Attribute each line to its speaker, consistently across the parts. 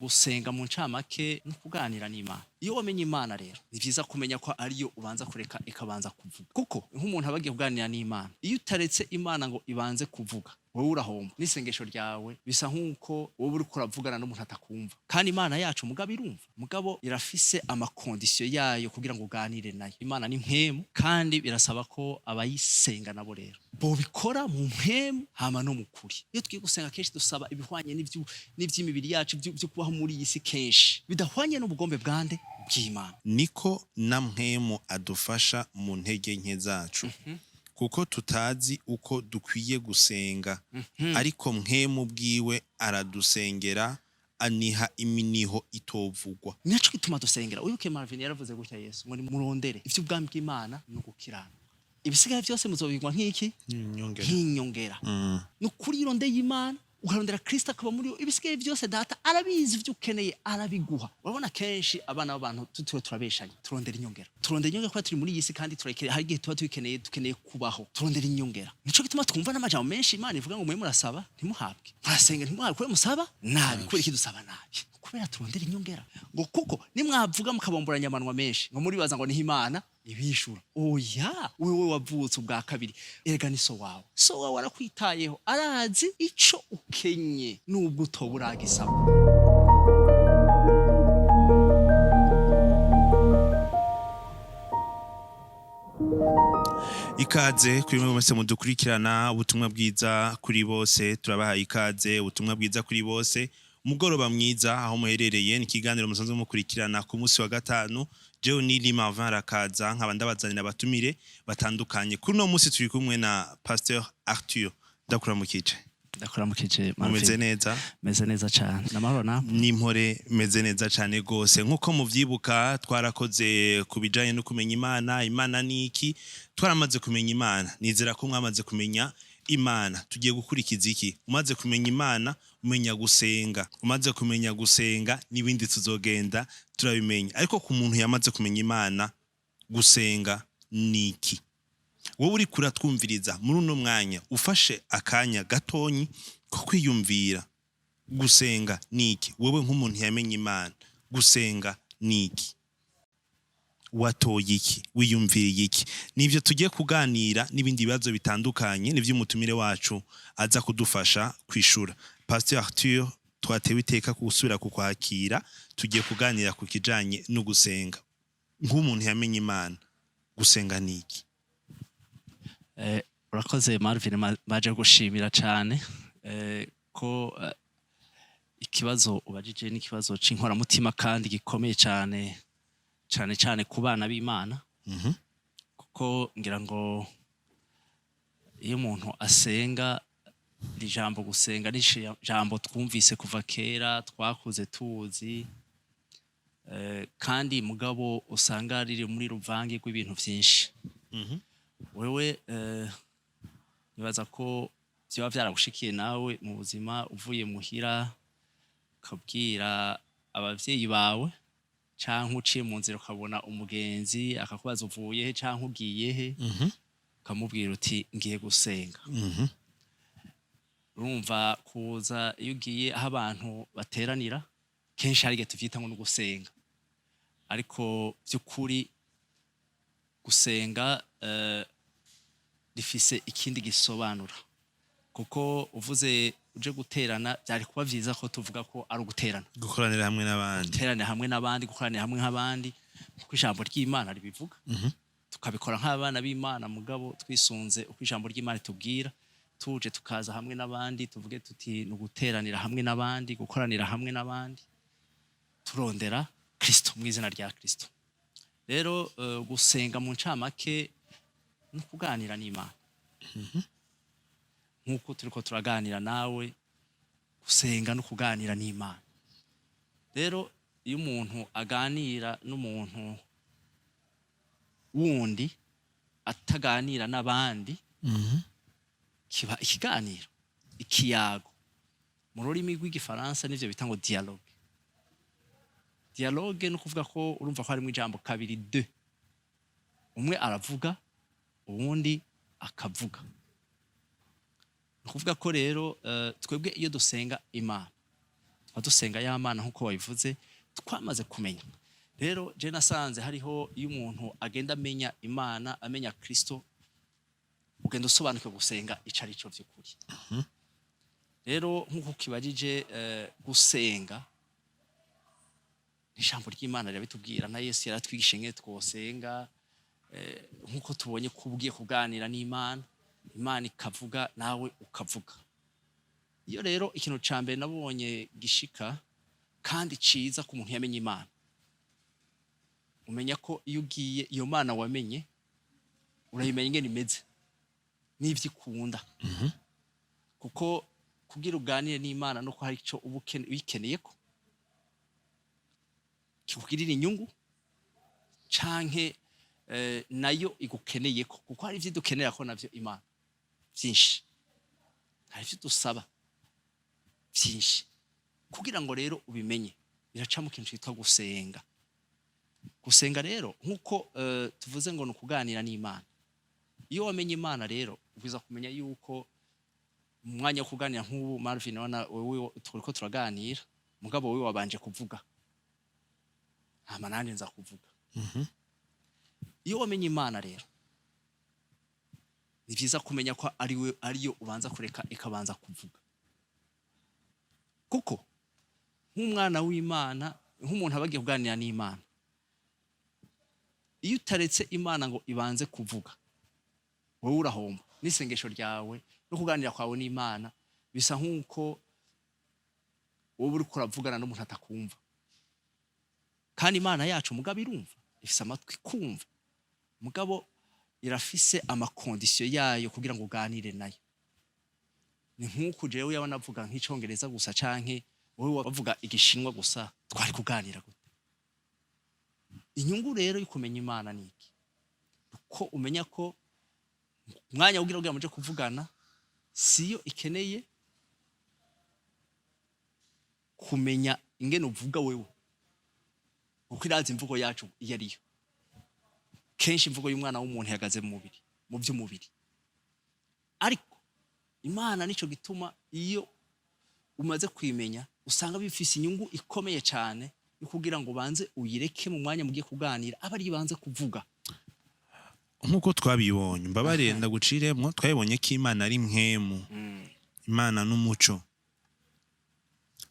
Speaker 1: gusenga mu ncamake no kuganira n'Imana. Iyo wamenye Imana rero ni vyiza kumenya ko ariyo ubanza kureka ikabanza kuvuga, kuko nk'umuntu abagiye kuganira n'Imana, iyo utaretse Imana ngo ibanze kuvuga wowe urahomba, n'isengesho ryawe bisa nk'uko wowe uriko uravugana n'umuntu atakumva. Kandi Imana yacu mugabo irumva, mugabo irafise amakondisiyo yayo kugira ngo uganire nayo. Imana ni mpwemu kandi birasaba ko abayisenga nabo rero bobikora mu mpwemu hama no mu kuri. Iyo tugiye gusenga kenshi dusaba ibihwanye n'ivy'imibiri yacu byo kubaho muri iyi si kenshi bidahwanye n'ubugombe bwande bw'Imana.
Speaker 2: Niko na mpwemu adufasha mu ntege nke zacu. Kuko tutazi uko dukwiye gusenga, ariko mpwemu bwiwe aradusengera, aniha iminiho itovugwa.
Speaker 1: Naco gituma dusengera. Uyuke Marvin yaravuze gutya Yesu ngo murondere ivyo ubwami bw'Imana no gukirana. Ibisigaye byose muzobigwa nk'iki? Nk'inyongera. Nukuri irondeye Imana, ukarondera Kristo akaba muri ibisigaye byose data arabizi ivyo ukeneye arabiguha. Urabona kenshi abana b'abantu tutwe turabeshanye, turondera inyongera. Turondera inyongera kwa turi muri iyi si kandi turekere hari igihe tuba dukeneye kubaho. Turondera inyongera. Nico gituma twumva n'amajambo menshi Imana ivuga ngo mwe murasaba ntimuhabwe. Murasenga ntimuhabwe kubera musaba nabi. Kubera iki dusaba nabi? Kubera turondera inyongera. Ngo kuko nimwavuga mukabomboranya amanwa menshi ngo muri baza ngo ni Imana ibishura. Oya, wewe wavutse ubwa kabiri. Erega ni so wawe. So wawe arakwitayeho. Arazi ico ukenye nubwo utoburagisaba.
Speaker 2: Ikaze kuri mwe mwese mudukurikirana ubutumwa bwiza kuri bose, turabahaye ikaze ubutumwa bwiza kuri bose. Umugoroba mwiza aho muherereye, ni kiganiro musanzwe mukurikirana ku munsi wa gatanu. Jewe ni Marvin arakaza nkaba ndabazanira abatumire batandukanye. Kuri no munsi turi kumwe na Pasteur Arthur. Ndakuramukije
Speaker 1: Marvin.
Speaker 2: Mumeze neza?
Speaker 1: Meze neza cyane. Namahoro na?
Speaker 2: Nimpore meze neza cyane gose. Nkuko muvyibuka twarakoze kubijanye no kumenya Imana. Imana ni iki? Twaramaze kumenya Imana. Nizera ko mwamaze kumenya Imana. Tugiye gukurikiza iki? Umaze kumenya Imana, umenya gusenga. Umaze kumenya gusenga n'ibindi tuzogenda turabimenya. Ariko ku muntu yamaze kumenya Imana, gusenga niki? Wowe uri kuratwumviriza muri uno mwanya, ufashe akanya gatonyi ko kwiyumvira gusenga niki? Wowe nk'umuntu yamenye Imana, gusenga niki? Watoye iki? Wiyumviriye iki? Nivyo tugiye kuganira n'ibindi bibazo bitandukanye, nivyo umutumire wacu aza kudufasha kwishura. Pasteur Arthur, twatewe iteka gusubira kukwakira. Tugiye kuganira ku kijanye no gusenga. Nk'umuntu yamenye Imana, gusenga niki?
Speaker 1: Urakoze Marvin, baje gushimira cyane ko ikibazo ubajije n'ikibazo c'inkora mutima kandi gikomeye cyane ku bana b'Imana. Kuko ngira ngo iyo umuntu asenga, ijambo gusenga ni ijambo twumvise kuva kera, twakuze tuzi, kandi mugabo usanga riri muri ruvange rw'ibintu byinshi. Wewe nibaza ko byoba byaragushikiye nawe mu buzima, uvuye muhira ukabwira abavyeyi bawe, canke uciye mu nzira ukabona umugenzi akakubaza uvuye he canke ugiye he, ukamubwira uti ngiye gusenga. Urumva kuza iyo ugiye aho abantu bateranira kenshi hari igihe tuvyita ngo gusenga, ariko by'ukuri gusenga rifise ikindi gisobanura. Kuko uvuze uje guterana, byari kuba vyiza ko tuvuga ko ari uguterana,
Speaker 2: gukoranira hamwe n'abandi,
Speaker 1: guteranira hamwe n'abandi, gukoranira hamwe nk'abandi, kuko ijambo ry'Imana ribivuga. Tukabikora nk'abana b'Imana, mugabo twisunze uko ijambo ry'Imana tubwira. Tuje tukaza hamwe n'abandi, tuvuge tuti ni uguteranira hamwe n'abandi, gukoranira hamwe n'abandi, turondera Kristo mu izina rya Kristo. Rero gusenga mu ncamake no kuganira n'Imana. Nkuko turiko turaganira nawe, gusenga no kuganira n'Imana. Rero iyo umuntu aganira n'umuntu wundi ataganira n'abandi, kiba ikiganiro, ikiyago. Mu rurimi rw'igifaransa nivyo bita ngo dialogue. Dialogue no kuvuga ko urumva ko harimo ijambo kabiri, deux. Umwe aravuga, uwundi akavuga. Kuvuga ko rero twebwe iyo dusenga Imana, dusenga y'amana nk'uko wabivuze twamaze kumenya. Rero je nasanze hariho iyo umuntu agenda amenya Imana amenya Kristo ugenda usobanuke gusenga icari cyo vy'ukuri. Rero nk'uko kibajije gusenga ijambo ry'Imana rirabitubwira na Yesu yaratwigishe nke twosenga nk'uko tubonye kubwiye kuganira n'Imana, Imana ikavuga nawe ukavuga. Iyo rero ikintu ca mbere nabonye gishika kandi ciza ku muntu yamenye Imana, umenya ko iyo ugiye iyo Mana wamenye urayimenya ingene imeze n'ivyo ikunda. Kuko kugira uganire n'Imana no ko hari ico ubikeneye ko kikugirira inyungu canke nayo igukeneye ko, kuko hari ivyo dukenera ko navyo Imana vyinshi, hari ivyo dusaba vyinshi. Kugira ngo rero ubimenye biraca mu kintu cyitwa gusenga. Gusenga rero nk'uko tuvuze ngo nukuganira n'Imana. Iyo wamenye Imana rero ubiza kumenya yuko mu mwanya wo kuganira nk'ubu Marvin wewe turiko turaganira mugabo wewe wabanje kuvuga hama nanje nza kuvuga. Iyo wamenye Imana rero ni vyiza kumenya ko ariyo ubanza kureka ikabanza kuvuga, kuko nk'umwana w'Imana nk'umuntu abagiye kuganira n'Imana, iyo utaretse Imana ngo ibanze kuvuga wowe urahomba. N'isengesho ryawe no kuganira kwawe n'Imana bisa nk'uko wowe uri kuravugana n'umuntu atakumva, kandi Imana yacu mugabo irumva, ifise amatwi kumva, mugabo irafise amakondisiyo yayo kugira ngo uganire nayo. Ni nk'uko jewe yaba navuga nk'icongereza gusa canke wowe wavuga igishinwa gusa, twari kuganira gute? Inyungu rero y'ukumenya Imana niki? Uko umenya ko umwanya ugira muje kuvugana siyo ikeneye kumenya ingene uvuga wewe, uko irazi imvugo yacu iyo ariyo. Kenshi imvugo y'umwana w'umuntu ihagaze mu mubiri, mu by'umubiri, ariko Imana nico gituma iyo umaze kwimenya usanga bifise inyungu ikomeye cyane yo kugira ngo banze uyireke mu mwanya mugiye kuganira abari banze kuvuga.
Speaker 2: Nkuko twabibonye mbabare ndaguciremwo, twabibonye ko Imana ari mpwemu, Imana n'umuco.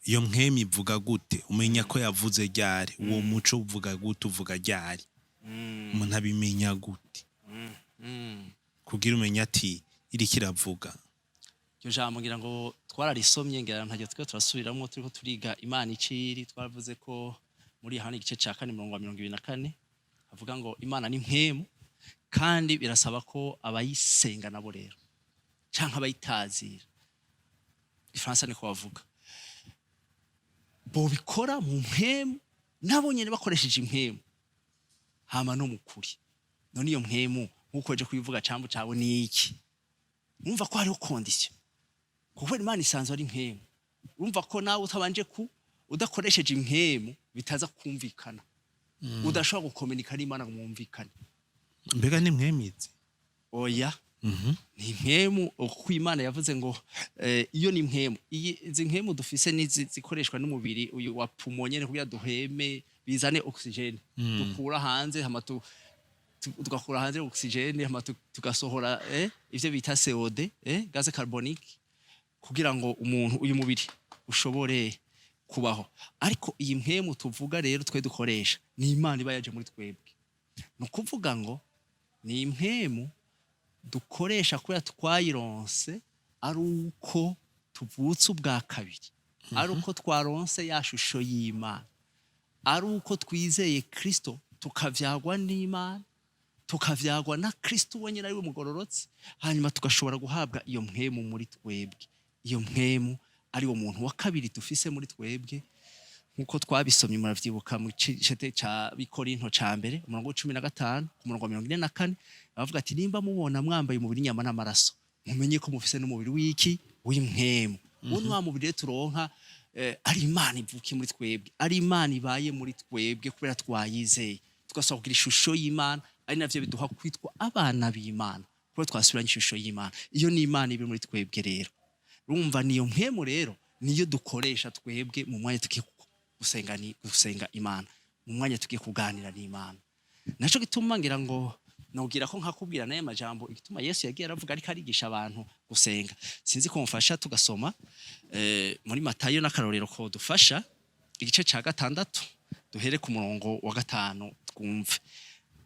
Speaker 2: Iyo mpwemu ivuga gute? Umenya ko yavuze ryari? Uwo muco uvuga gute? Uvuga ryari? Umuntu abimenya gute kugira umenya ati iri kiravuga?
Speaker 1: Iryo jambo ngira ngo twararisomye, ngira ntajye twe turasubiramwo turiko turiga Imana iciri. Twaravuze ko muri hano igice ca 4:24 avuga ngo Imana ni mpwemu, kandi birasaba ko abayisenga nabo rero canke abayitazira, Ifaransa niko bavuga, bo bikora mu mpwemu nabo nyene bakoresheje impwemu hama no mukuri. None iyo mpwemu nkuko je kubivuga cambo cawe ni iki? Umva ko hariho condition, kuko Imana isanzwe ari mpwemu. Umva ko nawe utabanje udakoresheje impwemu bitaza kumvikana, udashobora gukomunika n'Imana ngo mwumvikane.
Speaker 2: Mbega ni mpwemizi?
Speaker 1: Oya, ni mpwemu. Uko Imana yavuze ngo iyo ni mpwemu, izi mpwemu dufise zikoreshwa n'umubiri uyu wa pulmonye kugira duheme bizane oxygene, dukura hanze hama tugakura hanze oxygene hama tugasohora ivyo bita CO2 gaz carbonique, kugira ngo umuntu uyu mubiri ushobore kubaho. Ariko iyi mpwemu tuvuga rero twe dukoresha ni Imana iba yaje muri twebwe. Nukuvuga ngo ni impwemu dukoresha kubera twayironse ari uko tuvutse ubwa kabiri, ari uko twaronse ya shusho y'Imana, ari uko twizeye Kristo tukavyagwa n'Imana, tukavyagwa na Kristo wenyine ari we mugororotse, hanyuma tugashobora guhabwa iyo mpwemu muri twebwe. Iyo mpwemu ari wo muntu wa kabiri dufise muri twebwe, nkuko twabisomye muravyibuka mu cete ca Bikorinto ca mbere 15 ku murongo 44 bavuga ati nimba mubona mwambaye umubiri nyama n'amaraso mumenye ko mufise n'umubiri w'iki w'impwemu. Uwo wa mubiri turonka ari Imana ivuki muri twebwe, ari Imana ibaye muri twebwe kubera twayizeye, tugasaba kugira ishusho y'Imana, ari navyo biduha kwitwa abana b'Imana kubera twasubiranye ishusho y'Imana. Iyo ni Imana ibe muri twebwe rero. Urumva niyo mpwemu rero niyo dukoresha twebwe mu mwanya tugiye gusenga Imana, mu mwanya tugiye kuganira n'Imana. Naco gituma ngira ngo nubwira ko nkakubwira naye majambo igituma Yesu yagiye aravuga ariko arigisha abantu gusenga. Sinzi ko mfasha tugasoma muri Matayo n'akarorero ko dufasha igice ca 6 duhere ku murongo wa 5 twumve.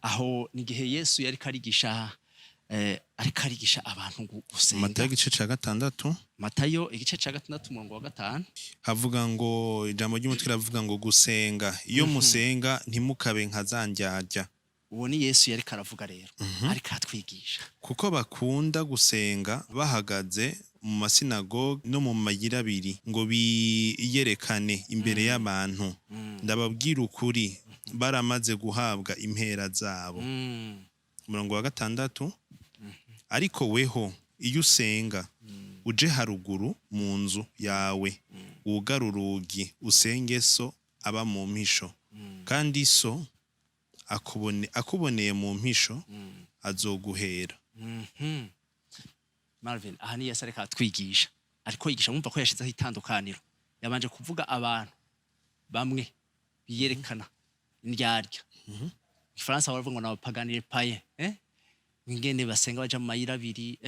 Speaker 1: Aho nigihe Yesu yari karigisha abantu gusenga.
Speaker 2: Matayo igice ca 6.
Speaker 1: Matayo igice ca 6 umurongo wa 5
Speaker 2: havuga ngo ijambo ry'umutwe ravuga ngo gusenga iyo musenga ntimukabe nka zandyarya.
Speaker 1: Uwo ni Yesu yari karavuga rero ariko atwigisha
Speaker 2: kuko bakunda gusenga bahagaze mu masinagogi no mu mayira abiri ngo biyerekane imbere y'abantu. Ndababwira ukuri baramaze guhabwa impera zabo. Umurongo wa 6 ariko weho iyo usenga uje haruguru mu nzu yawe wugara urugi usenge so aba mu mpisho kandi so akuboneye mu mpisho azoguhera.
Speaker 1: Marvin aha ni Yesu ariko atwigisha ariko yigisha mwumva ko yashizeho itandukaniro. Yabanje kuvuga abantu bamwe biyerekana indyarya. Ifaransa baravuga ngo n'abapaganire paye ingene basenga baja mu mayira abiri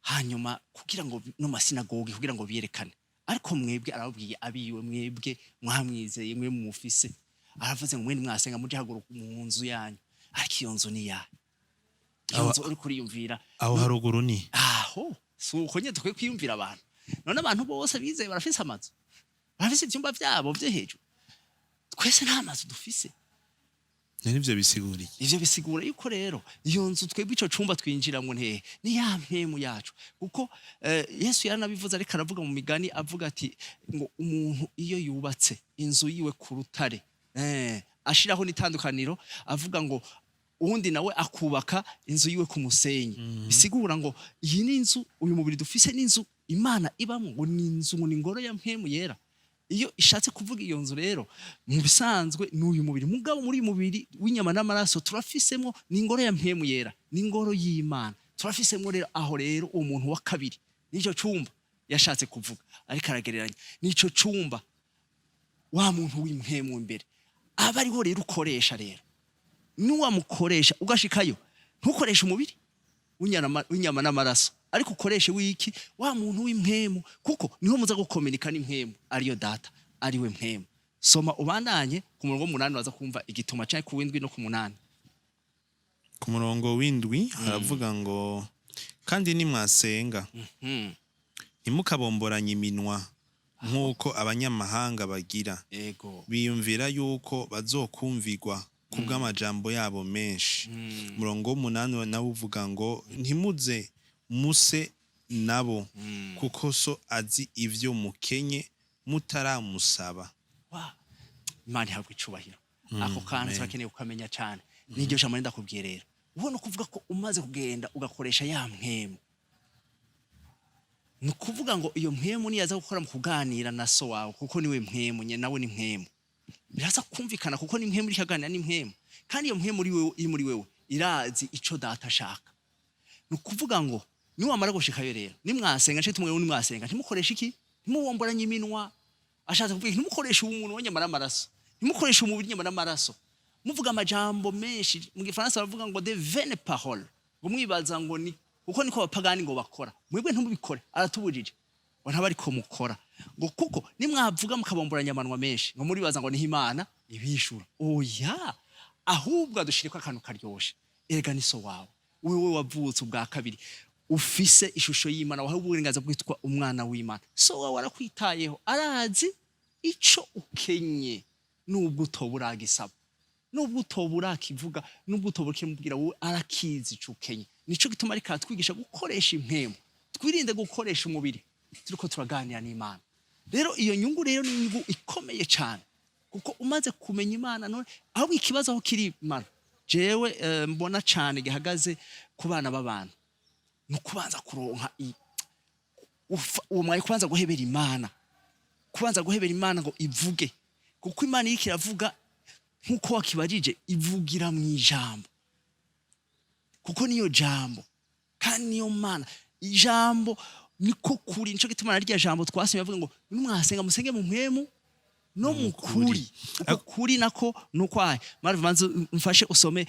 Speaker 1: hanyuma kugira ngo no masinagogi kugira ngo biyerekane. Ariko mwebwe arababwiye abiwe mwebwe mwamwizeye mwe mufise aravuze ngo mwe mwasenga muje haguruka mu nzu yanyu ariko iyo nzu ni ya iyo nzu uri kuriyumvira
Speaker 2: aho haruguru ni
Speaker 1: aho suko nye tukwiye kwiyumvira abantu. None abantu bose bizeye barafise amazu barafise ibyumba byabo byo hejuru. Twese nta mazu dufise.
Speaker 2: Nivyo bisiguriye.
Speaker 1: Ivyo bisigura yuko rero iyo nzu twebwe ico cumba twinjiramwe nte ni ya mpemu yacu kuko Yesu yaranabivuze ariko aravuga mu migani avuga ati ngo umuntu iyo yubatse inzu yiwe ku rutare ashiraho nitandukaniro avuga ngo uwundi nawe akubaka inzu yiwe ku musenyi. Bisigura ngo iyi ni inzu uyu mubiri dufise n'inzu Imana ibamwe ngo ni inzu ngo ni ngoro ya mpemu yera. Iyo ishatse kuvuga iyo nzu rero mu bisanzwe n'uyu mubiri mugabo muri uyu mubiri w'inyama n'amaraso turafisemo ni ngoro ya mpemu yera ni ngoro y'Imana turafisemo rero aho rero umuntu wa kabiri nico cumba yashatse kuvuga ariko aragereranya nico cumba wa muntu w'impemu imbere aba ariho rero ukoresha rero nuwamukoresha ugashikayo ntukoresha umubiri w'inyama n'amaraso ariko ukoreshe wiki wa muntu w'impemu kuko niho muza gukomunika n'impemu ariyo data ariwe mpemu. Soma ubandanye ku murongo 8 waza kumva igituma cyaje ku w'indwi no ku 8.
Speaker 2: Ku murongo w'indwi haravuga ngo kandi nimwasenga ntimukabomboranye iminwa nk'uko abanyamahanga bagira biyumvira yuko bazokumvirwa kubw'amajambo yabo menshi. Murongo 8 nawe uvuga ngo ntimuze muse nabo kuko so azi ivyo mukenye mutaramusaba.
Speaker 1: Imana ihabwa icubahiro. Ako kantu turakeneye ukamenya cyane n'iryo jambo ndakubwiye rero ubona kuvuga ko umaze kugenda ugakoresha ya mpemu ni kuvuga ngo iyo mpemu niyaza gukora mu kuganira na so wawe kuko niwe mpemu nye nawe ni mpemu biraza kumvikana kuko ni mpemu iri kaganira ni mpemu kandi iyo mpemu iri muri wewe irazi ico data ashaka. Ni kuvuga ngo niwamara gushikayo rero nimwasenga nce tumwe nimwasenga ntimukoresha iki ntimubomboranye iminwa ashatse kuvuga ntimukoresha umuntu wanyamara amaraso ntimukoresha umubiri nyamara amaraso muvuga amajambo menshi mu Gifaransa bavuga ngo de vaines paroles ngo mwibaza ngo ni kuko niko abapagani ngo bakora mwebwe ntumubikore aratubujije ngo ntabariko mukora ngo kuko nimwavuga mukabomboranya amanwa menshi ngo muribaza ngo ni Imana ibishura oya ahubwo adushiriko akantu karyoshe erega niso wawe wewe wavutse ubwa kabiri ufise ishusho y'Imana wahawe uburenganzira bwo kwitwa umwana w'Imana so wawe arakwitayeho arazi ico ukenye nubwo utoburagisaba nubwo utoburakivuga nubwo utoburakimubwira wowe arakizi ico ukenye nico gituma ari katwigisha gukoresha impemu twirinde gukoresha umubiri turiko turaganira n'Imana. Rero iyo nyungu rero ni nyungu ikomeye cyane kuko umaze kumenya Imana none aho ikibazo aho kiri Imana jewe mbona cyane gihagaze ku bana b'abantu no kubanza kuronka uwo mwaye kubanza guhebera Imana ngo ivuge kuko Imana iriko iravuga nkuko wakibajije ivugira mu ijambo kuko niyo jambo kandi niyo Mana ijambo niko kuri nico gituma na rya jambo twasomye avuga ngo nimwasenga musenge mu mpwemu no mu kuri uko kuri nako nuko aye Marv manzo mfashe usome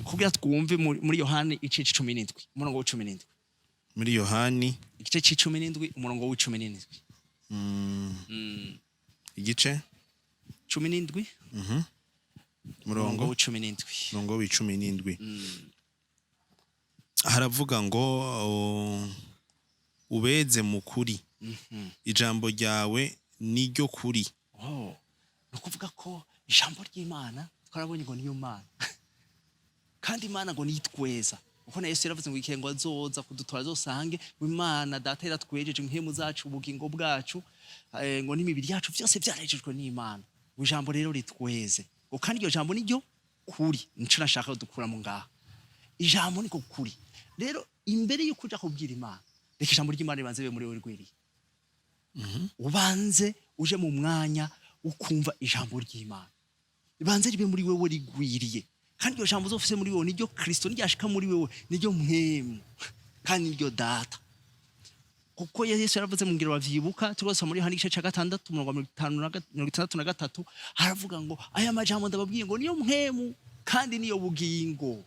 Speaker 1: kugira twumve muri Yohani igice 17 umurongo wa 17
Speaker 2: muri Yohani
Speaker 1: igice 17 umurongo wa 17
Speaker 2: igice
Speaker 1: 17
Speaker 2: umurongo
Speaker 1: wa 17
Speaker 2: umurongo wa 17 haravuga ngo ubeze mu kuri ijambo ryawe niryo kuri
Speaker 1: nukuvuga ko ijambo ry'Imana twarabonye ngo niyo Mana kandi Imana ngo nitweza uko na Yesu yaravuze ngo ikengo azoza kudutora zosange Imana data yaratwejeje impemu zacu ubugingo bwacu ngo n'imibiri yacu byose byarejejwe n'Imana ijambo rero ritweze kandi iryo jambo niryo kuri nico nashaka dukura mu ngaha ijambo niko kuri rero imbere yo kuja kubwira Imana reka ijambo ry'Imana ribanze be muri wewe rwiriye ubanze uje mu mwanya ukumva ijambo ry'Imana ribanze ribe muri wewe rigwiriye kandi iryo jambo uzofise muri wewe niryo Kristo n'iryashika muri wewe niryo mpemu kandi niryo data kuko Yesu yaravuze mu ngiro bavyibuka turose muri Yohana igice 6 umurongo wa 53 haravuga ngo aya majambo ndababwiye ngo niyo mpemu kandi niyo bugingo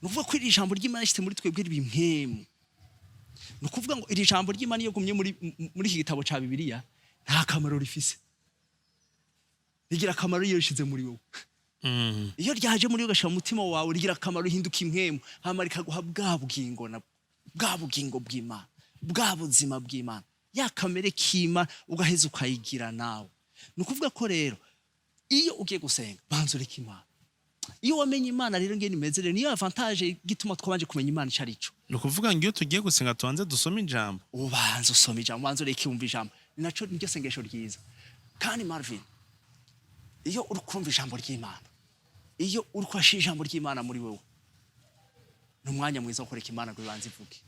Speaker 1: nuvuga ko iri jambo ry'Imana rishitse muri twebwe ribimpemu nukuvuga ngo iri jambo ry'Imana iyo gumye muri iki gitabo ca Bibiliya nta kamaro rifise rigira kamaro iyo rishize muri wowe iyo ryaje muri ugasha umutima wawe rigira kamaro hinduka impwemu hama rikaguha bwa bugingo na bwa bugingo bw'Imana bwa buzima bw'Imana ya kamere k'Imana ugaheza ukayigira nawe nukuvuga ko rero iyo ugiye gusenga banzo reka Imana iyo wamenye Imana rero ngene imeze rero niyo avantage gituma twabanje kumenya Imana cyarico
Speaker 2: nukuvuga ngo iyo tugiye gusenga tubanze dusome ijambo
Speaker 1: ubanze usome ijambo banzo reka yumva ijambo ninaco niryo sengesho ryiza kandi Marvin iyo uri kumva ijambo ry'Imana iyo uri kwashira ijambo ry'Imana muri wewe n'umwanya mwiza wo kureka Imana gwibanze ivuge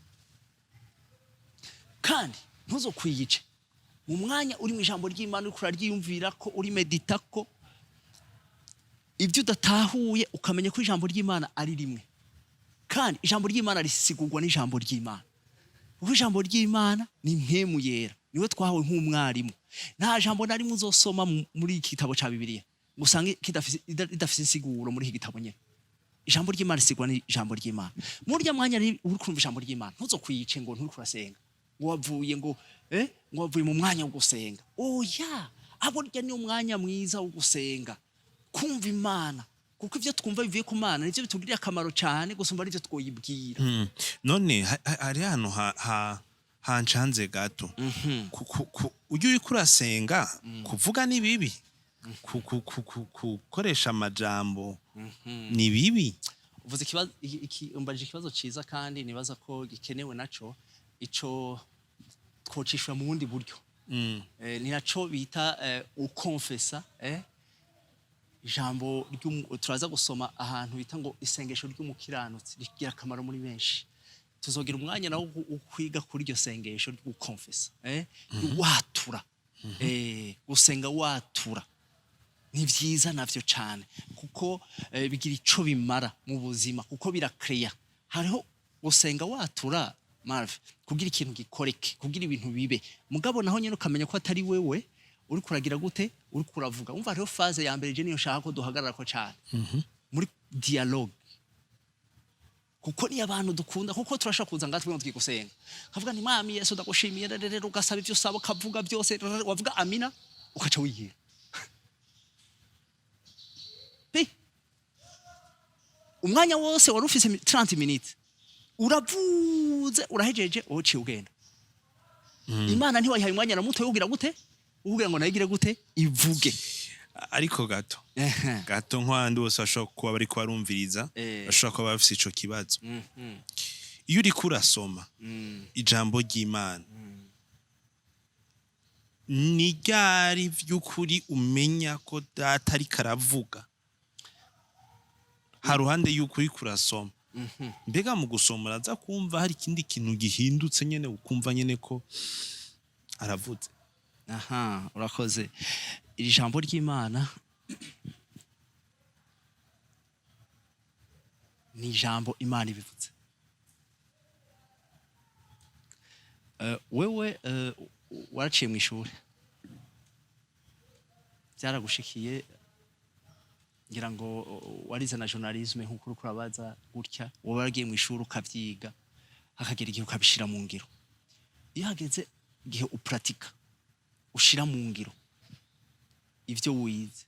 Speaker 1: kandi ntuzo kwiyice mu mwanya uri mu ijambo ry'Imana uri kuraryiyumvira ko uri medita ko ibyo udatahuye ukamenya ko ijambo ry'Imana ari rimwe kandi ijambo ry'Imana risigurwa n'ijambo ry'Imana kuko ijambo ry'Imana ni impemu yera niwe twahawe nk'umwarimu nta jambo na rimwe uzosoma muri iki gitabo ca Bibiliya gusange kidafise insiguro muri iki gitabo nyene ijambo ry'Imana risigwa n'ijambo ry'Imana muri rya mwanya uri kumva ijambo ry'Imana ntuzo kwiyice ngo nturi kurasenga ngo wavuye mu mwanya wo gusenga oya abo rya ni umwanya mwiza wo gusenga kumva Imana kuko ivyo twumva bivuye ku Mana nivyo bitugirira akamaro cyane gusumba arivyo twoyibwira
Speaker 2: none hari hano hancanze gato ujye uri kurasenga kuvuga ni bibi gukoresha amajambo ni bibi
Speaker 1: uvuze umbaje ikibazo ciza kandi nibaza ko gikenewe naco ico twocishwa mu bundi buryo ni naco bita ukonfesa ijambo turaza gusoma ahantu bita ngo isengesho ry'umukiranutsi rigira akamaro muri benshi tuzogira umwanya nawo ukwiga kuri iryo sengesho ry'ukonfesa watura gusenga watura ni vyiza navyo cyane kuko bigira ico bimara mu buzima kuko birakreya hariho gusenga watura Marv kugira ikintu gikoreke kugira ibintu bibe mugabo naho nyene ukamenya ko atari wewe uri kuragira gute uri kuravuga umva rero phase ya mbere je niyo shaka ko duhagarara ko cyane muri dialogue kuko ni abantu dukunda kuko turashaka kuza ngatwe ngo twigusenga kavuga ni mwami Yesu ndagushimiye rero ugasaba ivyo usaba kavuga byose wavuga amina ukaca wigira umwanya wose wari ufise 30 minutes uravuze urahejeje uciye ugenda Imana ntiwayihaye umwanya na muto yogira gute uvuga ngo nayigire gute ivuge
Speaker 2: ariko gato nkwandi wose ashobora kuba bari kwarumviriza ashobora kuba bafise ico kibazo iyo uri kurasoma ijambo ry'Imana ni ryari vy'ukuri umenya ko data ari karavuga haruhande y'uko uri kurasoma mbega mu gusoma uraza kumva hari ikindi kintu gihindutse nyene ukumva nyene ko aravuze
Speaker 1: urakoze iri jambo ry'Imana ni jambo Imana ibivuze wewe waraciye mu ishuri byaragushikiye ngira ngo warize na journalisme nk'uko uriko urabaza gutya wowe waragiye mu ishuri ukavyiga hakagera igihe ukabishira mu ngiro iyo hageze igihe upratika ushira mu ngiro ivyo wize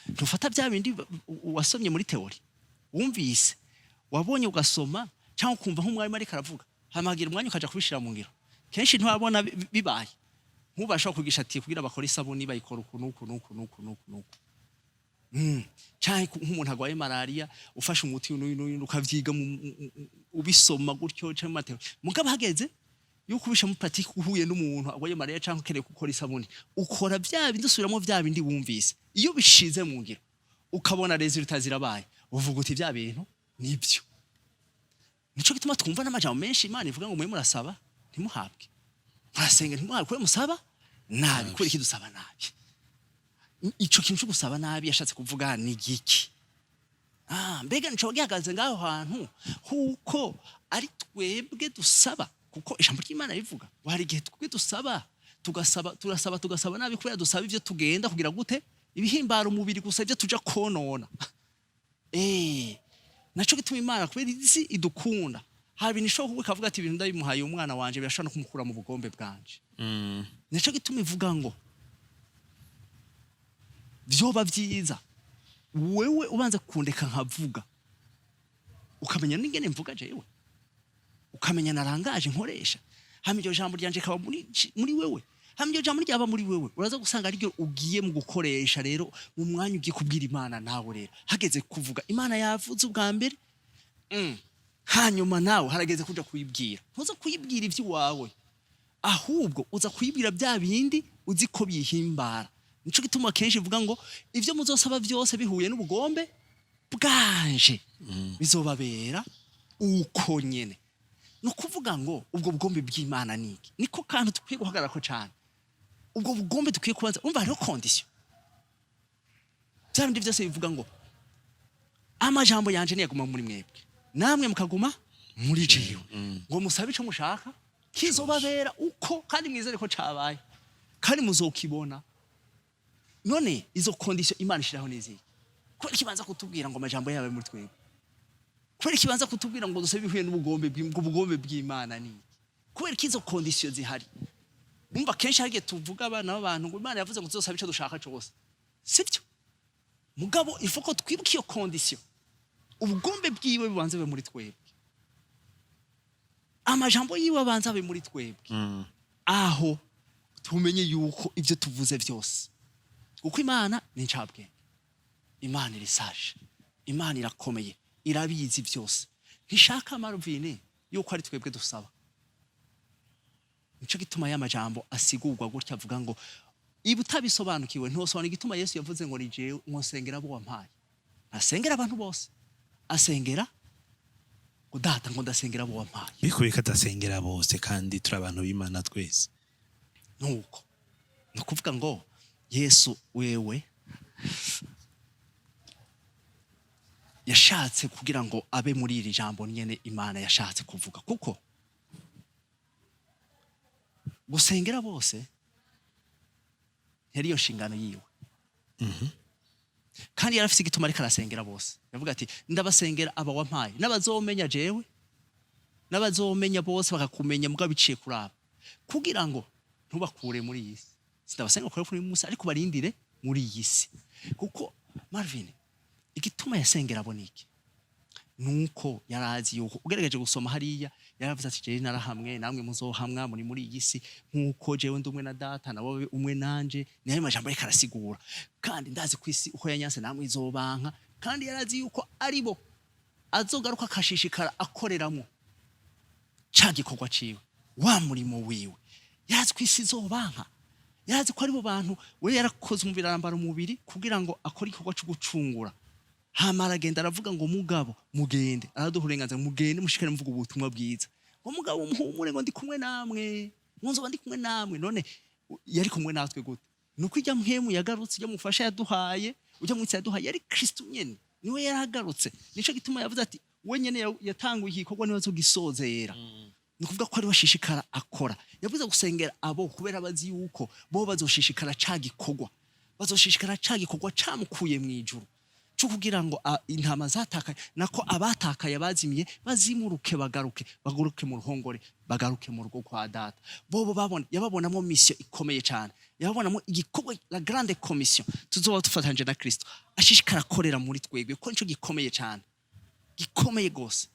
Speaker 1: ntufata bya bindi wasomye muri teori wumvise wabonye ugasoma cyangwa kumva nk'umwarimu ariko aravuga hamagira umwanya ukaja kubishira mu ngiro kenshi ntwabona bibaye nk'ubasha kugisha ati kugira bakora isabuni bayikora uku cyane nk'umuntu agwaye malaria ufashe umuti n'uyu ukavyiga ubisoma gutyo cyane mateo mugabo hageze yuko ubisha mu pratique uhuye n'umuntu agwaye malaria cyangwa ukeneye gukora isabuni ukora bya bindi usubiramo bya bindi wumvise iyo bishize mu ngiro ukabona resultat zirabaye uvuga uti bya bintu nibyo nico gituma twumva n'amajambo menshi Imana ivuga ngo mwe murasaba ntimuhabwe murasenga ntimuhabwe kwe musaba nabi kuri iki dusaba nabi ico kintu cyo gusaba nabi yashatse kuvuga ni giki mbega nico gihagaze ngaho hantu huko ari twebwe dusaba kuko ijambo ry'Imana rivuga wari gihe twebwe dusaba tugasaba nabi kubera dusaba ivyo tugenda kugira gute ibihimbara umubiri gusa ivyo tuja konona naco gituma Imana kubera izi idukunda habi nisho kuko kavuga ati ibintu ndabimuhaye umwana wanje birashobora no kumukura mu bugombe bwanje naco gituma ivuga ngo vyoba vyiza wewe ubanza kundeka nkavuga ukamenya n'ingene mvuga jewe ukamenya narangaje nkoresha hama iryo jambo ryanje kaba muri wewe hama iryo jambo ryaba muri wewe uraza gusanga ari ryo ugiye mu gukoresha rero mu mwanya ugiye kubwira Imana nawe rero hageze kuvuga Imana yavuze ubwa mbere hanyuma nawe harageze kuja kuyibwira ntuza kuyibwira ivyo wawe ahubwo uza kuyibwira bya bindi uzi ko bihimbara nico gituma kenshi ivuga ngo ivyo muzosaba byose bihuye n'ubugombe bwanje bizobabera uko nyene no kuvuga ngo ubwo bugombe bw'Imana niki niko kantu tukwiye guhagarara ko cyane ubwo bugombe tukwiye kubanza umva hariho condition byarindi byose bivuga ngo amajambo yanje niyaguma muri mwebwe namwe mukaguma muri jiyo ngo musabe ico mushaka kizobabera uko kandi mwizere ko cabaye kandi muzokibona none izo condition Imana ishiraho nezi kweli kibanza kutubwira ngo amajambo yawe muri twebwe kweli kibanza kutubwira ngo dusabe bihuye n'ubugombe bw'Imana ni kweli kizo condition zihari umva kenshi hagiye tuvuga abana b'abantu ngo Imana yavuze ngo tuzosabe ico dushaka cyose sibyo mugabo ifuko twibuka iyo condition ubugombe bwiwe bubanze be muri twebwe amajambo yiwe abanza be muri twebwe aho tumenye yuko ivyo tuvuze vyose kuko Imana ni ncabwenge Imana irisaje Imana irakomeye irabizi byose ntishaka Marvine yuko ari twebwe dusaba nico gituma y'amajambo asigurwa gutya avuga ngo ibu tabisobanukiwe ntosobana igituma Yesu yavuze ngo nije nkosengera abo wampaye asengera abantu bose asengera ngo data ngo ndasengera abo wampaye
Speaker 2: bikubika atasengera bose kandi turi abantu b'Imana twese
Speaker 1: nuko no kuvuga ngo Yesu wewe yashatse kugira ngo abe muri iri jambo nyene Imana yashatse kuvuga kuko gusengera bose yari yo shingano yiwe kandi yarafise igituma ariko arasengera bose yavuga ati ndabasengera aba wampaye n'abazomenya jewe n'abazomenya bose bakakumenya mugabo biciye kuraba kugira ngo ntubakure muri iyi si sindabasenga kuri Musa ariko barindire muri iyi si kuko Marvin igituma yasengera abonike nuko yarazi yuko ugerageje gusoma hariya yaravuze ati je narahamwe namwe muzohamwa muri iyi si nkuko jewe ndumwe na data nabo umwe nanje ni ayo majambo ariko arasigura kandi ndazi kwisi uko yanyanse namwe izobanka kandi yarazi yuko aribo azogaruka akashishikara akoreramo ca gikorwa ciwe wa murimo wiwe yarazi kwisi izobanka yarazi ko aribo bantu we yarakoze umubiri arambara umubiri kugira ngo akore igikorwa cyo gucungura hamara agenda aravuga ngo mugabo mugende araduhurenganza mugende mushikane mvuga ubutumwa bwiza ngo mugabo muhumure ngo ndi kumwe namwe nzoba ndi kumwe namwe none yari kumwe natwe gute nuko ijya mpemu yagarutse ijya mufasha yaduhaye ujya mu yaduhaye yari Kristo nyene niwe yaragarutse nico gituma yavuze ati we nyene yatanguye igikorwa niwe azogisozera nukuvuga ko ari bashishikara akora yavuze gusengera abo kubera bazi yuko bo bazoshishikara cagikogwa bazoshishikara cagikogwa camukuye mwijuru cyo kugira ngo intama zatakaye nako abatakaye bazimiye bazimuruke bagaruke mu ruhongore bagaruke mu rugo kwa data bobo yababonamo mission ikomeye cyane yababonamo igikorwa la grande commission tuzoba tufatanje na Kristo ashishikara akorera muri twebwe ko nico gikomeye cyane gikomeye gose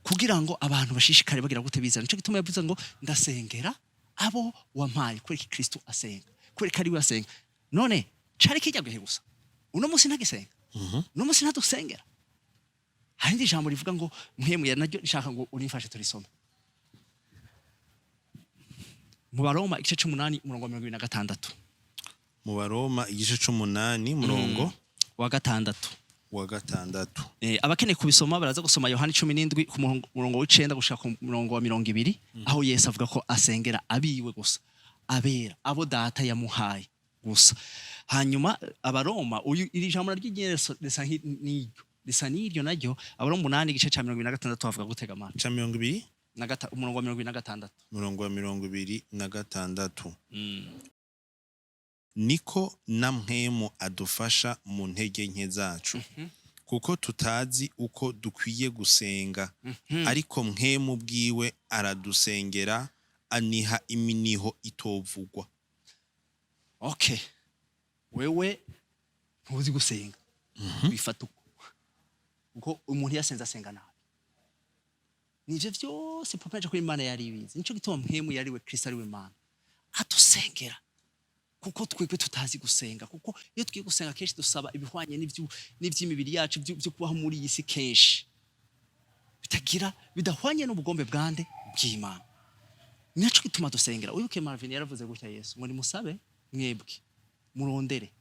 Speaker 1: kugira ngo abantu bashishikare bagira gute bizana nico gituma yavuze ngo ndasengera abo wampaye kuri Kristo asenga kuri kari we asenga none cari kijya guhe gusa uno musi ntagisenga uno musi ntadusengera hari indi jambo rivuga ngo mpemu naryo nshaka ngo unifashe turisome mu Baroma igice 8 murongo wa 26
Speaker 2: mu Baroma igice 8 murongo
Speaker 1: wa gatandatu
Speaker 2: abakeneye
Speaker 1: kubisoma baraza gusoma Yohana 17 ku murongo w'9 gushaka ku murongo wa 20 aho Yesu avuga ko asengera abiwe gusa abera abo data yamuhaye gusa hanyuma Abaroma iri jambo ry'inyereso risa n'iryo naryo Abaroma 8 igice ca 26 avuga gutega amana
Speaker 2: ca 20
Speaker 1: umurongo wa 26
Speaker 2: umurongo wa 26 niko na mpemu adufasha mu ntege nke zacu kuko tutazi uko dukwiye gusenga ariko mpemu bwiwe aradusengera aniha iminiho itovugwa.
Speaker 1: Okay, wewe ntuzi gusenga bifata uko umuntu yasenza asenga nabi nivyo vyose papa yaje ko Imana yari ibizi nico gituma mpemu yari we Kristo ari we Imana atusengera kuko twebwe tutazi gusenga kuko iyo twiye gusenga kenshi dusaba ibihwanye n'ivy'imibiri yacu byo kubaho muri iyi si kenshi bidahwanye n'ubugombe bwande bw'Imana nico gituma dusengera uyuke Marvin yaravuze gutya Yesu ngo nimusabe mwebwe murondere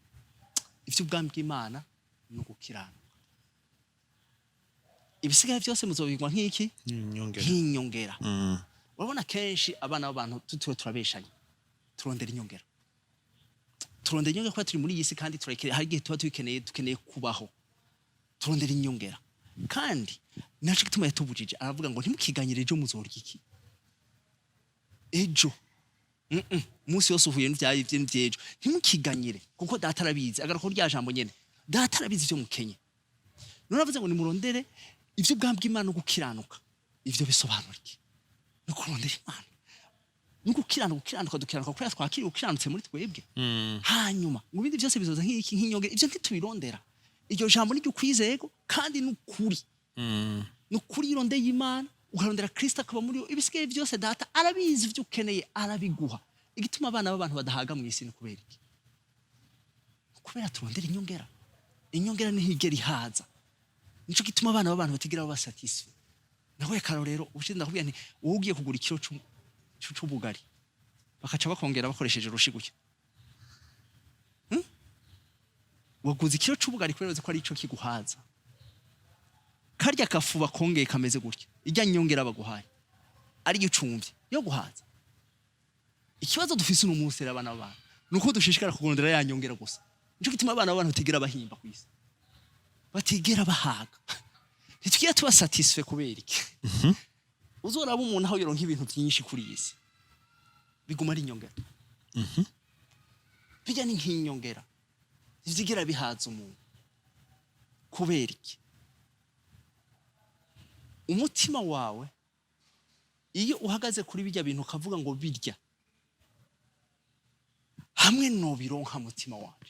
Speaker 1: ivy'ubwami bw'Imana no gukirana ibisigaye byose muzobigwa nk'iki nk'inyongera urabona kenshi abana b'abantu tutwe turabeshanye turondera inyongera ko turi muri iyi si kandi turekere hari igihe tuba dukeneye kubaho turondera inyongera kandi naco gituma yatubujije aravuga ngo ntimukiganyire ejo muzorya iki ejo musi yose uhuye n'ivyejo ntimukiganyire kuko data arabizi agaruka rya jambo nyene data arabizi ivyo mukenye none avuze ngo nimurondere ivyo ubwami bw'Imana no gukiranuka ivyo bisobanura iki no kurondera Imana no gukiranuka dukiranuka kuko twakiriye ukiranutse muri twebwe hanyuma mu bindi byose bizoza nk'iki nk'inyonge ivyo ntitubirondera iryo jambo ni ry'ukwizego kandi n'ukuri n'ukuri irondeye Imana ukarondera Kristo akaba muri ibisigaye byose data arabizi ivyo ukeneye arabiguha igituma abana b'abantu badahaga mu isi ni kubera iki kubera turondera inyongera ntihigera ihaza nico gituma abana b'abantu batigira basatisfait nawe karorero ubushinda ndakubwira nti wowe ugiye kugura ikiro c'ubugari bakaca bakongera bakoresheje rushi gutya waguze ikiro c'ubugari kubera ko ari ico kiguhaza karya kafu bakongeye kameze gutya ijya nyongera baguhaye ari gicumvye yo guhaza ikibazo dufise n'umunsi abana b'abantu nuko dushishikara kugondera ya nyongera gusa nico gituma abana b'abantu batigira bahimba kwisi batigera bahaga ntitwiye tuba satisfait kubera iki uzoraba umuntu aho yoronka ibintu byinshi kuri isi biguma ari inyongera bijya ni nk'inyongera zigira bihaza umuntu kubera iki umutima wawe iyo uhagaze kuri bijya bintu ukavuga ngo birya hamwe no bironka mutima wawe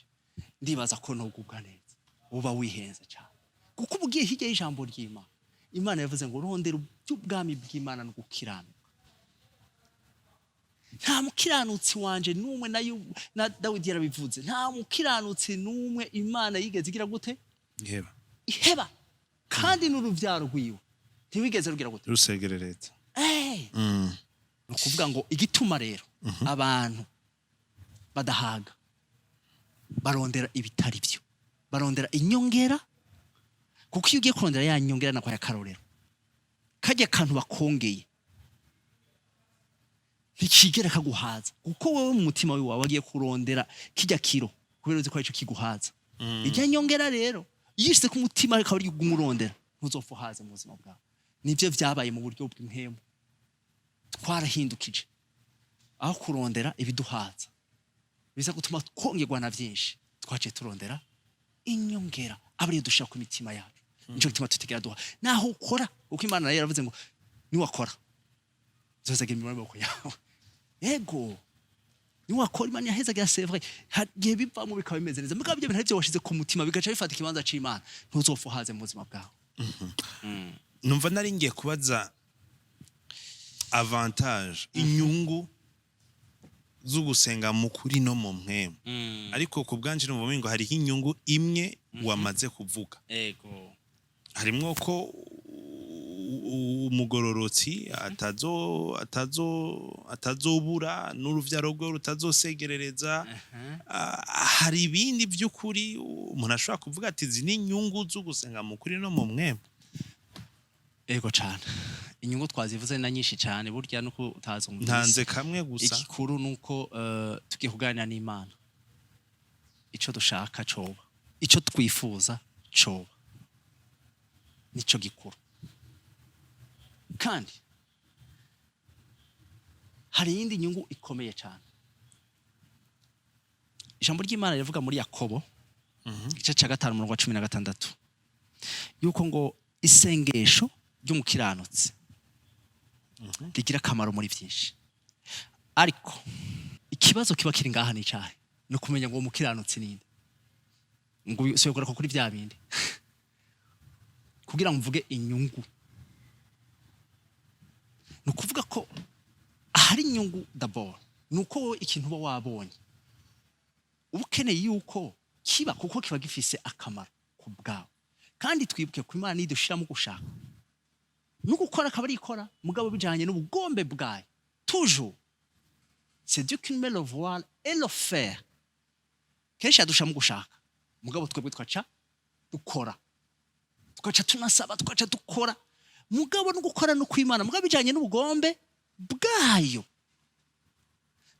Speaker 1: ndibaza ko nogubwa neza uba wihenze cyane kuko ubugiye hirya y'ijambo ry'Imana Imana yavuze ngo rondera ubwami bw'Imana no gukiranuka nta mukiranutsi wanje numwe na Dawidi yarabivuze nta mukiranutsi numwe Imana yigeze igira gute iheba kandi n'uruvyaro rwiwe ntiwigeze rugira gute
Speaker 2: rusegerereza
Speaker 1: no kuvuga ngo igituma rero abantu badahaga barondera ibitari byo barondera inyongera kuko iyo ugiye kurondera ya nyongera nako ya karorero kajya kantu bakongeye ntikigera kaguhaza kuko wewe mu mutima wawe wagiye kurondera kijya kiro kubera uzi ko ico kiguhaza ijya nyongera rero yishyize ku mutima akaba ari gumurondera ntuzopfa haza mu buzima bwawe nivyo vyabaye mu buryo bw'impemu twarahindukije aho kurondera ibiduhaza biza gutuma twongerwa na byinshi twaciye turondera inyongera abariyo dushaka ku mitima yacu nico gituma tutigera duha naho ukora uko Imana nayo yaravuze ngo niwakora zozaga imirimo y'amaboko yawe yego niwakora Imana yahezaga c'est vrai hagiye bivamo bikaba bimeze neza mugabo ibyo bintu byo washize ku mutima bigaca bifata ikibanza c'Imana ntuzofuhaze mu buzima bwawe
Speaker 2: numva nari ngiye kubaza avantage inyungu zo gusenga mu kuri no mu mpemu ariko ku bwanje numva ngo hari inyungu imwe wamaze kuvuga
Speaker 1: yego
Speaker 2: harimwo ko umugororotsi atazobura n'uruvyaro rwe rutazosegerereza hari ibindi by'ukuri umuntu ashobora kuvuga ati izi ni inyungu zo gusenga mu kuri no mu mwemwe
Speaker 1: ego cyane inyungu twazivuze na nyinshi cyane burya nuko utazi umuntu
Speaker 2: ntanze kamwe gusa
Speaker 1: ikikuru nuko tugiye kuganira n'Imana ico dushaka coba ico twifuza coba nico gikuru kandi hari iyindi nyungu ikomeye cyane ijambo ry'Imana rivuga muri Yakobo igice cya 5:16 yuko ngo isengesho ry'umukiranutsi rigira akamaro muri byinshi ariko ikibazo kiba kiri ngaha ni cyahe no kumenya ngo umukiranutsi ninde ngo siyogora ko kuri bya bindi kugira ngo mvuge inyungu no kuvuga ko hari inyungu d'abord nuko wowe ikintu uba wabonye ubukeneye yuko kiba kuko kiba gifise akamaro ku bwawe kandi twibuke ko Imana idushiramo gushaka no gukora akaba ikora mugabo bijanye n'ubugombe bwayo toujours c'est Dieu qui met le voile et le faire kenshi adushiramo gushaka mugabo twebwe twaca dukora tukaca tunasaba tukaca dukora mugabo no gukora no kwimana mugabo bijanye n'ubugombe bwayo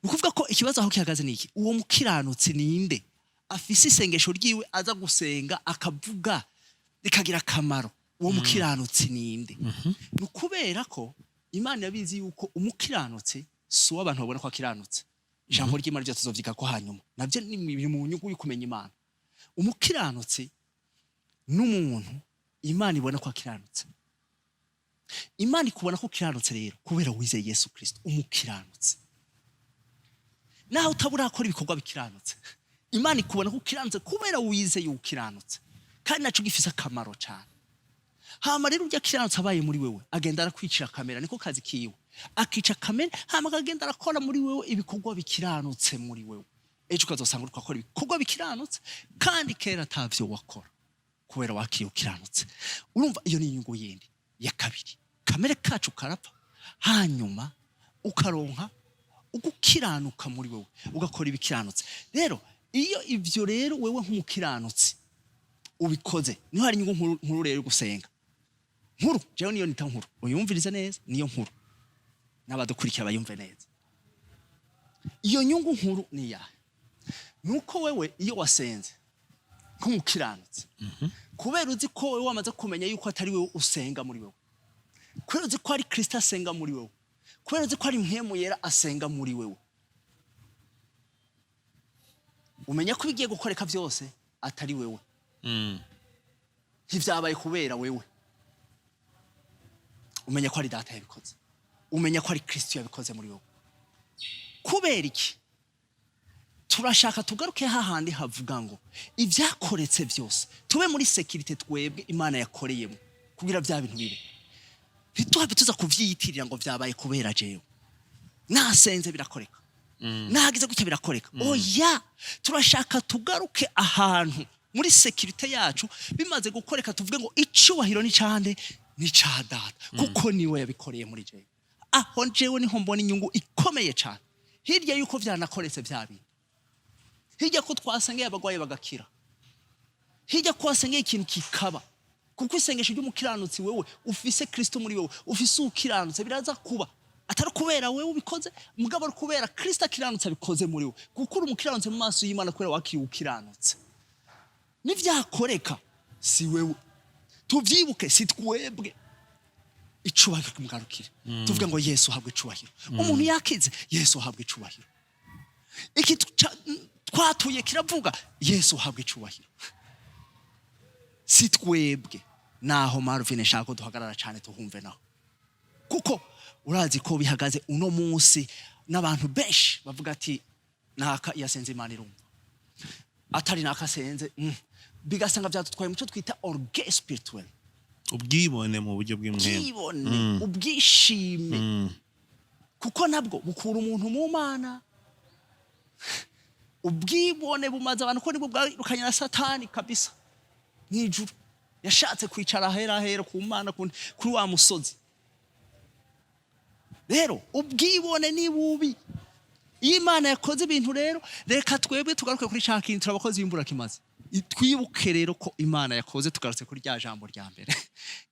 Speaker 1: nukuvuga ko ikibazo aho kihagaze niki uwo mukiranutsi ninde afise isengesho ryiwe aza gusenga akavuga rikagira akamaro uwo mukiranutsi ninde nukubera ko Imana yabizi yuko umukiranutsi si w'abantu babona ko akiranutse ijambo ry'Imana ryo tuzovyika ko hanyuma navyo ni mu nyungu y'ukumenya Imana umukiranutsi n'umuntu Imana ibona ko akiranutse Imana ikubona ko ukiranutse rero kubera wizeye Yesu Kristo umukiranutse naho utaburakora ibikorwa bikiranutse Imana ikubona ko ukiranutse kubera wizeye ukiranutse kandi naco gifise akamaro cyane hama rero ujya kiranutse abaye muri wewe agenda arakwicira kamera niko kazi kiwe akica kamera hama agenda arakora muri wewe ibikorwa bikiranutse muri wewe ejo ukazosanga uriko akora ibikorwa bikiranutse kandi kera atavyo wakora kubera wakiye ukiranutse urumva iyo ni inyungu yindi ya kabiri kamere kacu karapfa hanyuma ukaronka ugukiranuka muri wewe ugakora ibikiranutse rero iyo ivyo rero wewe nk'umukiranutsi ubikoze niho hari inyungu nkuru rero gusenga nkuru jewe niyo nita nkuru uyumvirize neza niyo nkuru n'abadukurikira bayumve neza iyo nyungu nkuru ni yahe nuko wewe iyo wasenze nk'umukiranutsi kubera uzi ko wewe wamaze kumenya yuko atari wewe usenga muri wewe kubera uzi ko ari Kristo asenga muri wewe kubera uzi ko ari Mpwemu Yera asenga muri wewe umenya ko bigiye gukoreka byose atari wewe ntivyabaye kubera wewe umenya ko ari data yabikoze umenya ko ari Kristo yabikoze muri wowe kubera iki turashaka tugaruke hahandi havuga ngo ivyakoretse byose tube muri security twebwe Imana yakoreyemo kugira bya bintu bibe ntituhabe tuza kuvyiyitirira ngo vyabaye kubera jewe nasenze birakoreka nagize gutya birakoreka oya turashaka tugaruke ahantu muri security yacu bimaze gukoreka tuvuge ngo icubahiro ni cande ni ca data kuko niwe yabikoreye muri jewe aho jewe niho mbona inyungu ikomeye cyane hirya yuko vyanakoretse vyabi hirya ko twasengeye abagwaye bagakira hirya ko wasengeye ikintu kikaba kuko isengesho ry'umukiranutsi wewe ufise Kristo muri wewe ufise ukiranutse biraza kuba atari kubera wewe ubikoze mugabo ari kubera Kristo akiranutse abikoze muri wewe kuko uri umukiranutse mu maso y'Imana kubera wakiye ukiranutse nivyakoreka si wewe tuvyibuke si twebwe icubahiro kimugarukire tuvuga ngo Yesu habwe icubahiro umuntu yakize Yesu habwe icubahiro iki twatuye kiravuga Yesu habwe icubahiro si twebwe naho Marvin shaka duhagarara cyane tuhumve naho kuko urazi ko bihagaze uno munsi n'abantu benshi bavuga ati naka yasenze Imana irumva atari nakasenze bigasanga byadutwaye muco twita orgueil spirituel
Speaker 2: ubwibone mu buryo bw'imwemwe
Speaker 1: ubwishime kuko nabwo bukura umuntu mu Mana ubwibone bumaze abantu ko nibwo bwarukanye na Satani kabisa n'ijuru yashatse kwicara hera ku Mana kuri wa musozi rero ubwibone ni bubi Imana yakoze ibintu rero reka twebwe tugaruke kuri cyakintu turabakoze imbura kimaze twibuke rero ko Imana yakoze tugarutse kuri rya jambo rya mbere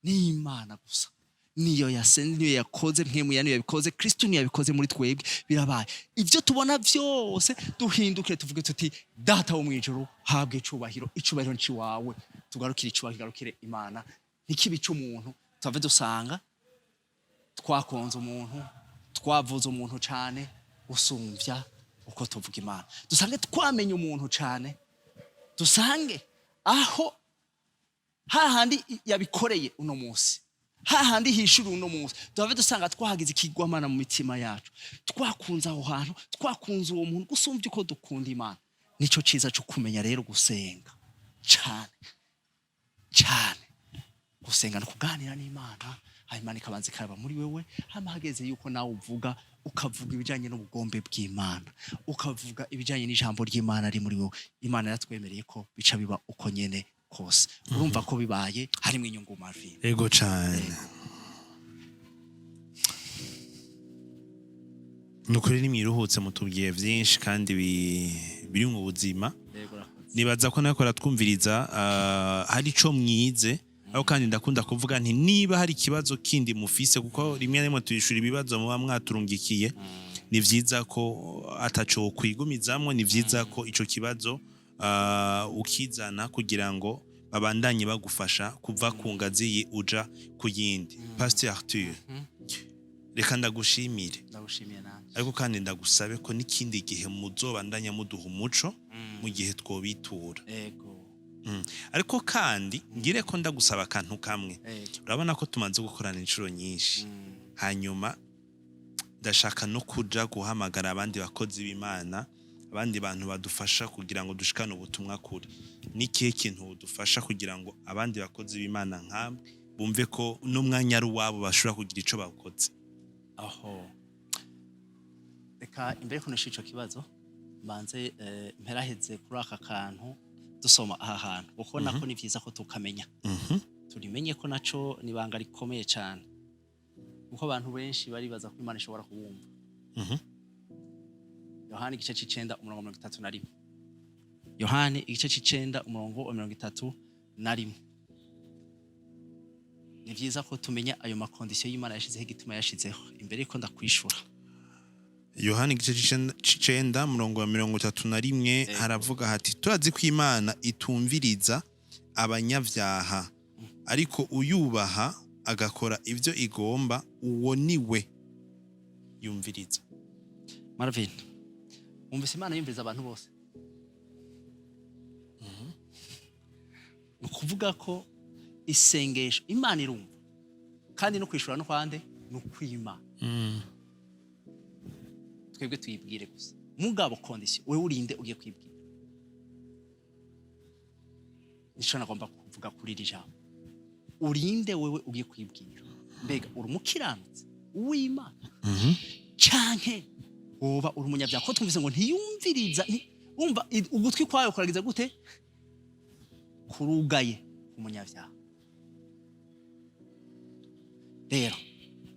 Speaker 1: ni Imana gusa niyo yasenze niyo yakoze mwemu ya niyo yabikoze Kristo niyo yabikoze muri twebwe birabaye ivyo tubona vyose duhinduke tuvuge tuti data wo mwijuru habwe icubahiro nci wawe tugarukire icubahiro garukire Imana ntikibi cy'umuntu tuve dusanga twakonze umuntu twavuze umuntu cyane usumvya uko tuvuga Imana dusange twamenye umuntu cyane dusange aho hahandi yabikoreye uno munsi hahandi hishuru uno munsi tuve dusanga twahagize ikigwamana mu mitima yacu twakunze aho hantu twakunze uwo muntu gusumvya uko dukunda Imana nico ciza cyo kumenya rero gusenga cyane gusenga no kuganira n'Imana Imana ikabanza ikaraba muri wewe hama hageze yuko nawe uvuga ukavuga ibijanye n'ubugombe bw'Imana ukavuga ibijanye n'ijambo ry'Imana ari muri wewe Imana yatwemereye ko bica biba uko nyene kose urumva ko bibaye harimo inyungu Marvin
Speaker 2: ego cyane nukuri nimwiruhutse mutubwiye byinshi kandi biri mu buzima nibaza ko nakora twumviriza hari ico mwize aho kandi ndakunda kuvuga nti niba hari ikibazo kindi mufise kuko rimwe rimwe tuyishura ibibazo muba mwaturungikiye ni vyiza ko ataco kwigumizamwe ni vyiza ko ico kibazo ukizana kugira ngo babandanye bagufasha kuva ku ngazi uja ku yindi Pastor Arthur reka ndagushimire ariko kandi ndagusabe ko n'ikindi gihe muzobandanya muduha umuco mu gihe twobitura ariko kandi ngire ko ndagusaba akantu kamwe urabona ko tumanze gukorana inshuro nyinshi hanyuma ndashaka no kuja guhamagara abandi bakozi b'Imana abandi bantu badufasha kugira ngo dushikane ubutumwa kuri nikihe kintu budufasha kugira ngo abandi bakozi b'Imana nkamwe bumve ko n'umwanya ari wabo bashobora kugira ico bakoze
Speaker 1: aho reka imbere kunesha ico kibazo banze mperaheze kuri aka kantu dusoma aha hantu uko nako ni vyiza ko tukamenya turimenye ko naco nibanga rikomeye cyane uko abantu benshi baribaza ko Imana ishobora kubumva Yohani igice c'icenda umurongo 31 Yohani igice c'icenda umurongo 31 ni vyiza ko tumenya ayo makondisiyo y'Imana yashizeho igituma yashizeho imbere ko ndakwishura
Speaker 2: Yohani igice c'icenda umurongo wa 31 haravuga hati turazi ko Imana itumviriza abanyavyaha ariko uyubaha agakora ivyo igomba uwo niwe yumviriza
Speaker 1: Marvin umvise Imana yumviriza abantu bose ukuvuga ko isengesho Imana irumva kandi no kwishura no kwande no kwima twebwe tuyibwire gusa mugabo condition wewe urinde ugiye kwibwira nico nagomba kuvuga kuri iri jambo urinde wewe ugiye kwibwira mbega urumukiranutse uw'Imana canke woba uri umunyabyaha ko twumvise ngo ntiyumviriza umva ugutwi kwayo kuragiza gute kurugaye umunyabyaha rero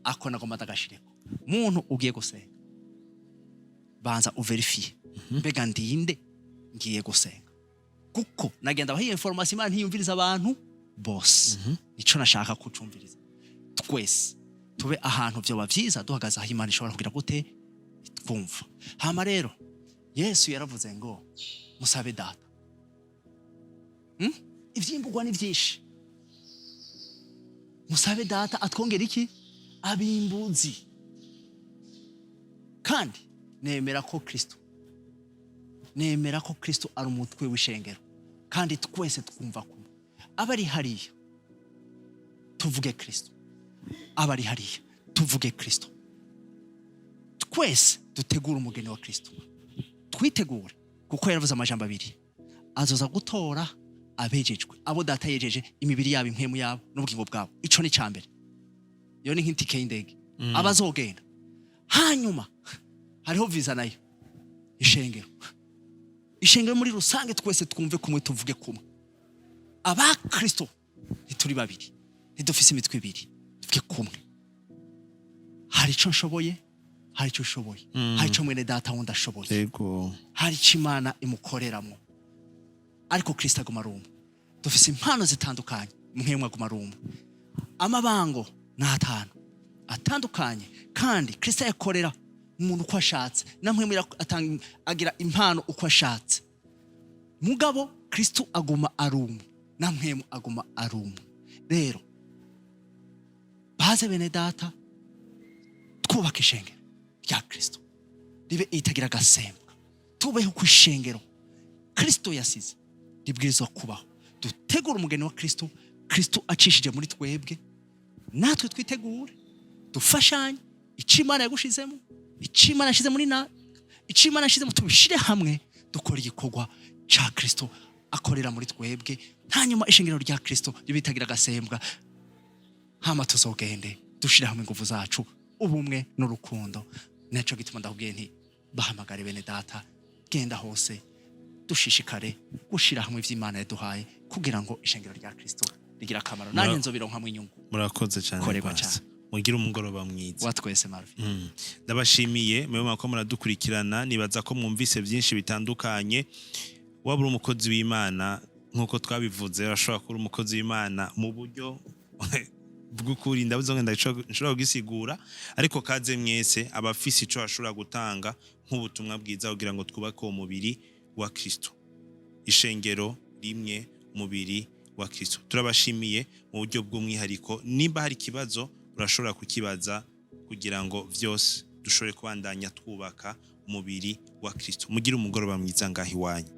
Speaker 1: ako nagomba ndagashireko muntu ugiye gusenga banza uverifie mbega ndinde ngiye gusenga kuko nagenda bahiye information Imana ntiyumviriza abantu bose nico nashaka kucumviriza twese tube ahantu byo bavyiza duhagaze aho Imana ishobora kugira gute twumva hama rero Yesu yaravuze ngo musabe data ivyimbugwa ni vyinshi musabe data atwongera iki abimbuzi kandi nemera ko Kristo ari umutwe w'ishengero kandi twese twumva kumwe abari hariya tuvuge Kristo abari hariya tuvuge Kristo twese dutegura umugeni wa Kristo twitegure kuko yaravuze amajambo abiri azoza gutora abejejwe abo data yejeje imibiri yabo impemu yabo n'ubugingo bwabo ico ni cambere yo ni nk'intike y'indege abazogenda hanyuma hariho visa nayo ishengero muri rusange twese twumve kumwe tuvuge kumwe aba Kristo ntituri babiri ntidufise imitwe ibiri tuvuge kumwe hari ico nshoboye hari ico ushoboye hari ico mwene data wundi ashoboye
Speaker 2: yego
Speaker 1: hari ico Imana imukoreramo ariko Kristo aguma ari umwe dufise impano zitandukanye mwemwe aguma ari umwe amabango n'atanu atandukanye kandi Kristo yakorera umuntu uko ashatse namwe agira impano uko ashatse mugabo Kristo aguma ari umwe namwe aguma ari umwe rero baze bene data twubaka ishengero rya Kristo ribe itagira gasembwa tubeho ku ishengero Kristo yasize ribwirizwa kubaho dutegura umugeni wa Kristo acishije muri twebwe natwe twitegure dufashanye icimana yagushizemo icimana yashize muri na icimana yashizemo tubishire hamwe dukora igikorwa ca Kristo akorera muri twebwe hanyuma ishengero rya Kristo ribitagira gasembwa hama tuzogende dushire hamwe ingufu zacu ubumwe n'urukundo naco gituma ndakubwiye nti bahamagare bene data genda hose dushishikare gushira hamwe ivy'Imana yaduhaye kugira ngo ishengero rya Kristo rigira akamaro nanye nzobironkamwe inyungu
Speaker 2: murakoze cyane mugira umugoroba mwiza
Speaker 1: watwese Marvin
Speaker 2: ndabashimiye mwe mwako muradukurikirana nibaza ko mwumvise byinshi bitandukanye wabura umukozi w'Imana nkuko twabivuze urashobora kuba umukozi w'Imana mu buryo bw'ukuri ndabuzonge ndashobora kugisigura ariko kaze mwese abafisi ico ashobora gutanga nk'ubutumwa bwiza kugira ngo twubake uwo mubiri wa Kristo ishengero rimwe mubiri wa Kristo turabashimiye mu buryo bw'umwihariko nimba hari kibazo urashobora kukibaza kugira ngo vyose dushobore kubandanya twubaka umubiri wa Kristo mugira umugoroba mwiza ngahi wanyu